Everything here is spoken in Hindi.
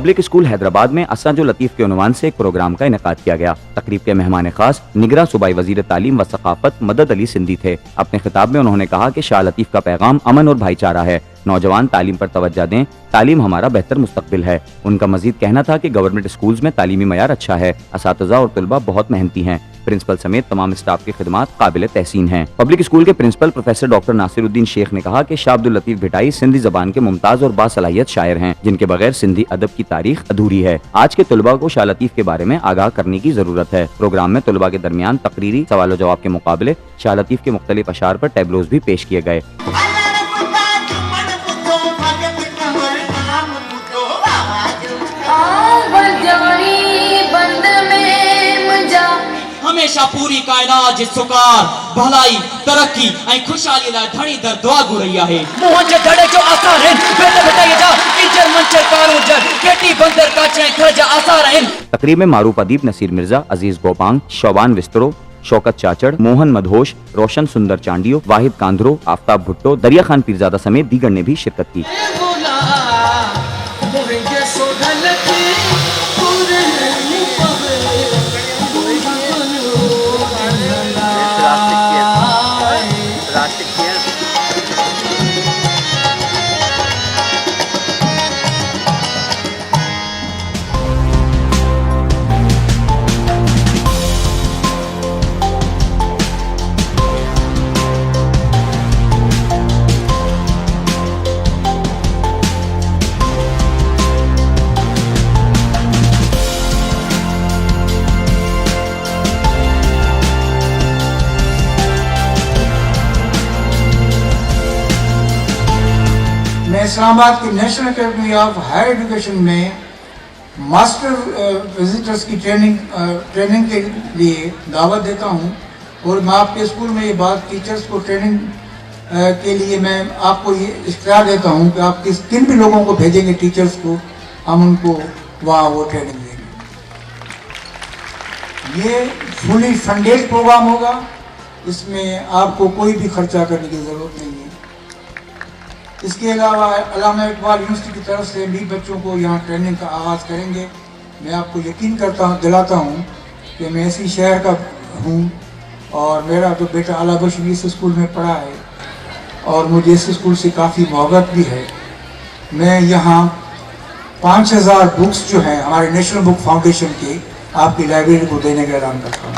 पब्लिक स्कूल हैदराबाद में असा जो लतीफ के उन्वान से एक प्रोग्राम का इनेकाद किया गया। तकरीब के मेहमान खास निगरां सूबाई वजीर तालीम व सकाफत मदद अली सिंधी थे। अपने खिताब में उन्होंने कहा कि शाह लतीफ का पैगाम अमन और भाईचारा है। नौजवान तालीम पर तवज्जो दें, तालीम हमारा बेहतर मुस्तकबिल है। उनका मजीद कहना था कि गवर्नमेंट स्कूल्स में तालीमी मयार अच्छा है, असातिज़ा और तलबा बहुत मेहनती हैं। प्रिंसिपल समेत तमाम स्टाफ की खिदमात काबिल तहसीन हैं। पब्लिक स्कूल के principal professor doctor Nasiruddin Sheikh ने कहा कि शाह अब्दुल लतीफ भिटाई सिंधी जबान के मुमताज और बासलाहियत शायर हैं, जिनके बगैर सिंधी अदब की तारीख अधूरी है। आज के तलबा को शाह लतीफ के बारे में आगाह करने की जरूरत है। प्रोग्राम में तलबा के दरमियान तकरीरी सवाल जवाब के मुकाबले शाह लतीफ के मुख्तलिफ अशार पर टैबलोज भी पेश किए गए। हमेशा पूरी कायनात सुकार भलाई तरक्की ऐं खुशहाली लाइ धणी दर दुआ घुरई आहे। मुंहिंजे धड़े जो आसार आहिनि, बेटे बेटे जा इंजर मंचर कारो जर केटी बंदर काचे घर जा आसार आहिनि। तकरीब में मारूफ अदीब नसीर मिर्जा, अजीज गोपांग, शोबान विस्तरो, शौकत चाचड़, मोहन मधोश, रोशन सुंदर चांडियो, वाहिद कांधरो, आफ्ताब भुट्टो, दरिया खान पीरजादा समेत दीगर ने भी शिरकत की। मैं इस्लामाबाद की national academy of higher education में मास्टर विजिटर्स की ट्रेनिंग के लिए दावत देता हूं और मैं आपके स्कूल में ये बात टीचर्स को ट्रेनिंग के लिए मैं आपको ये इख्तियार देता हूं कि आप किन भी लोगों को भेजेंगे टीचर्स को, हम उनको वहाँ वो ट्रेनिंग देंगे। ये फुली फंडेड प्रोग्राम होगा, इसमें आपको कोई भी खर्चा करने की ज़रूरत नहीं है। इसके अलावा अल्लामा इकबाल यूनिवर्सिटी की तरफ से भी बच्चों को यहाँ ट्रेनिंग का आगाज़ करेंगे। मैं आपको यकीन दिलाता हूँ कि मैं इसी शहर का हूँ और मेरा जो बेटा आलाबश इस स्कूल में पढ़ा है और मुझे इस स्कूल से काफ़ी मोहब्बत भी है। मैं यहाँ 5000 बुक्स जो हैं हमारे नेशनल बुक फाउंडेशन के आपकी लाइब्रेरी को देने का ऐलान करता हूँ।